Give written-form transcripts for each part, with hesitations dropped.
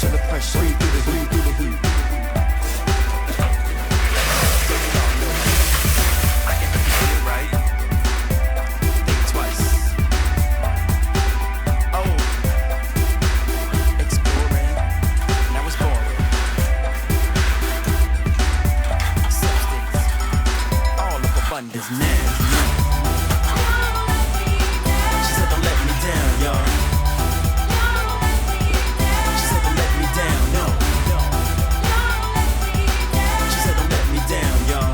Feel the pressure, breathe through the heat. I can make you feel right. Think twice. Oh, exploring. Now it's boring. Substance, all of abundance now. She said don't let me down, y'all. She said don't let me down, no. She said don't let me down, y'all.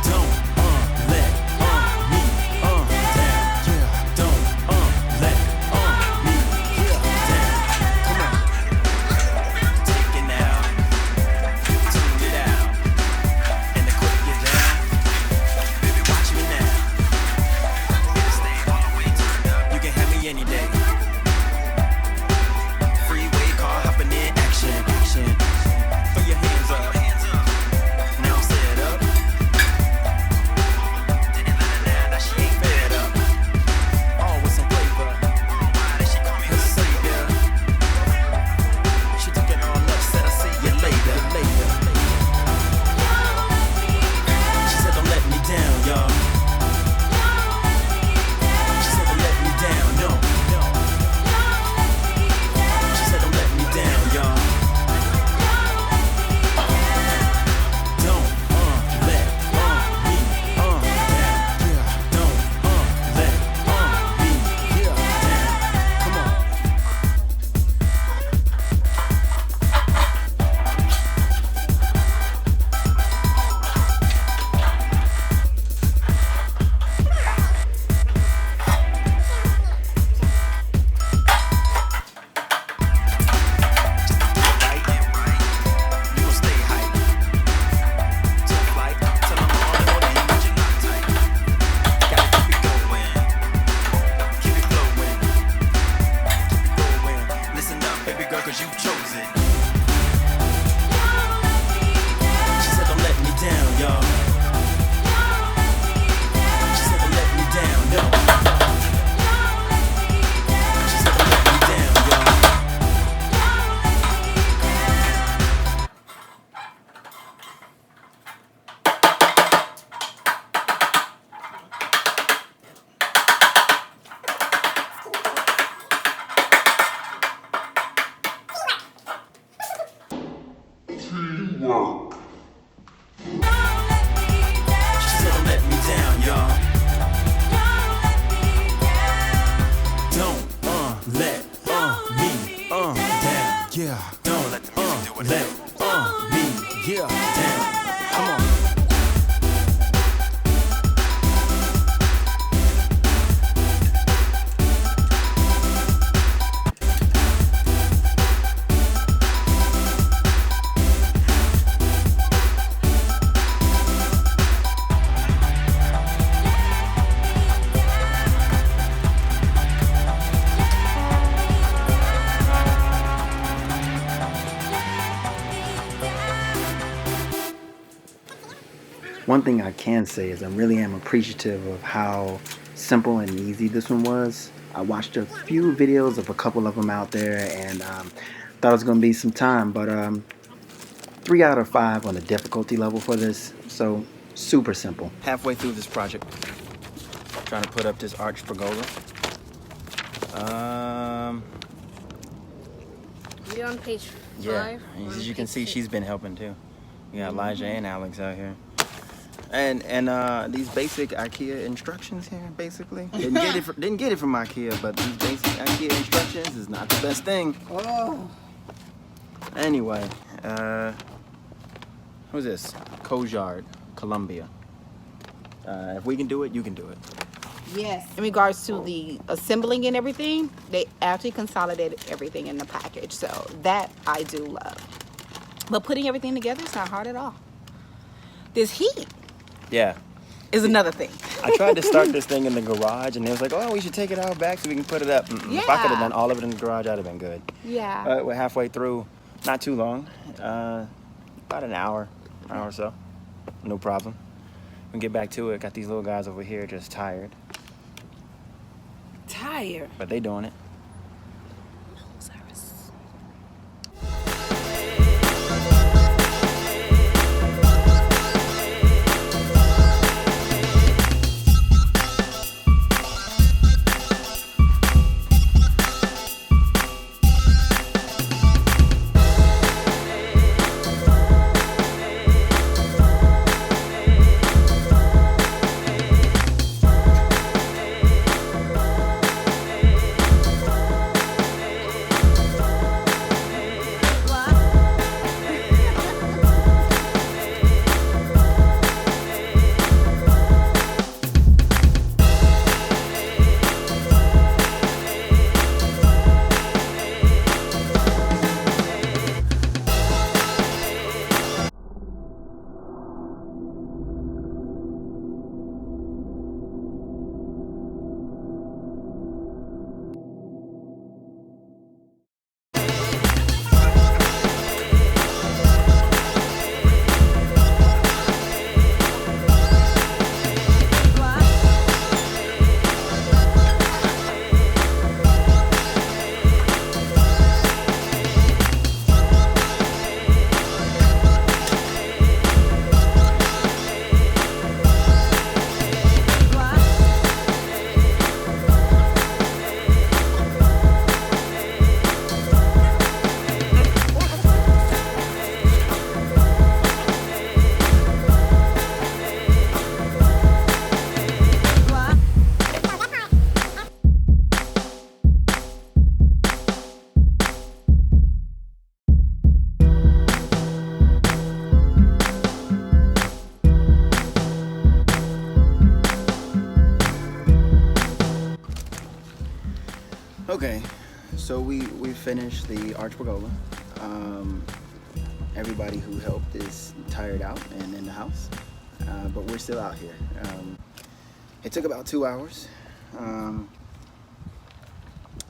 Don't let me down. Yeah. Don't let me down. Come on. Take it now. Tune it out. And the quick you're down. Baby, watch me now. Stay all the way turned up. You can have me any day. Freeway car hopping in action. Throw your hands up. Now I'm set up. Didn't let her down, now she ain't fed up. All with some flavor. She call me her savior. She took it all up, said I'll see you later. She said don't let me down, y'all. She said don't let me down, no. She said don't let me down, y'all. Don't let me down. Yeah. Don't let me down. Come on. Right, you gon' stay hype. Tough life, tell 'em all in order, you need your lock tight. Gotta keep it going, keep it flowing, keep it going. Listen up, baby girl, 'cause you chose it. She said don't let me down, y'all. She said don't let me down, no. She said don't let me down, y'all. She said don't let me down, y'all. Don't let me down. Yeah. Don't let the music do it. Let me down. Come on. One thing I can say is I really am appreciative of how simple and easy this one was. I watched a few videos of a couple of them out there and thought it was going to be some time, but 3 out of 5 on the difficulty level for this, so super simple. Halfway through this project, trying to put up this Arch Pergola. You're on page 5. Yeah, as you can see, she's been helping too. We got Elijah and Alex out here. And these basic IKEA instructions here, basically. Didn't get it from IKEA, but these basic IKEA instructions is not the best thing. Oh. Anyway, who's this? Kozyard, Colombia. If we can do it, you can do it. Yes. In regards to the assembling and everything, they actually consolidated everything in the package. So that I do love. But putting everything together is not hard at all. This heat Yeah. is another thing. I tried to start this thing in the garage, and they was like, oh, we should take it out back so we can put it up. Yeah. If I could have done all of it in the garage, I'd have been good. Yeah. But we're halfway through. Not too long. About an hour or so. No problem. We'll get back to it. Got these little guys over here just tired. Tired. But they doing it. Okay, so we finished the Arch Pergola. Everybody who helped is tired out and in the house, but we're still out here. It took about 2 hours, and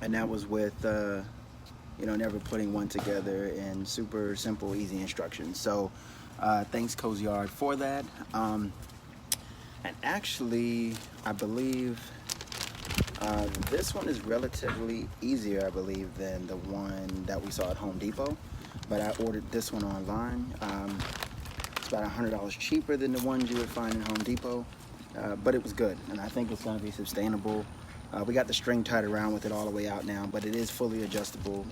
that was with never putting one together in super simple, easy instructions. So thanks Kozyard for that. And actually, I believe this one is relatively easier, I believe, than the one that we saw at Home Depot. But I ordered this one online. It's about $100 cheaper than the ones you would find in Home Depot, but it was good, and I think it's going to be sustainable. We got the string tied around with it all the way out now, but it is fully adjustable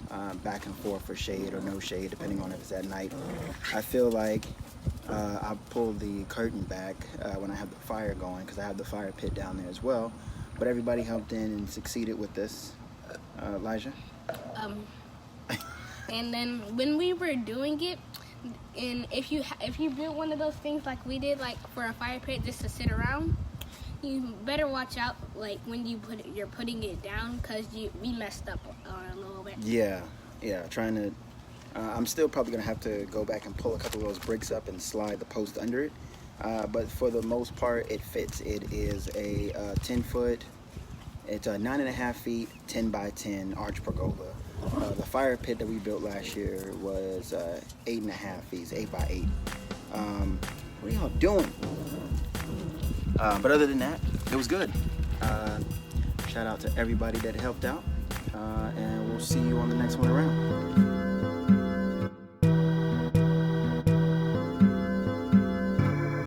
back and forth for shade or no shade, depending on if it's at night. I feel like I pulled the curtain back when I have the fire going, because I have the fire pit down there as well. But everybody helped in and succeeded with this. Elijah? And then when we were doing it, and if you build one of those things like we did, like for a fire pit just to sit around, you better watch out like when you're putting it down, because we messed up a little bit. Yeah, trying to I'm still probably gonna have to go back and pull a couple of those bricks up and slide the post under it, but for the most part it fits. It is a 10-foot, it's a 9.5 feet 10 by 10 Arch Pergola. The fire pit that we built last year was 8.5 feet, 8 by 8. What are y'all doing? But other than that, it was good. Shout out to everybody that helped out, and we'll see you on the next one around.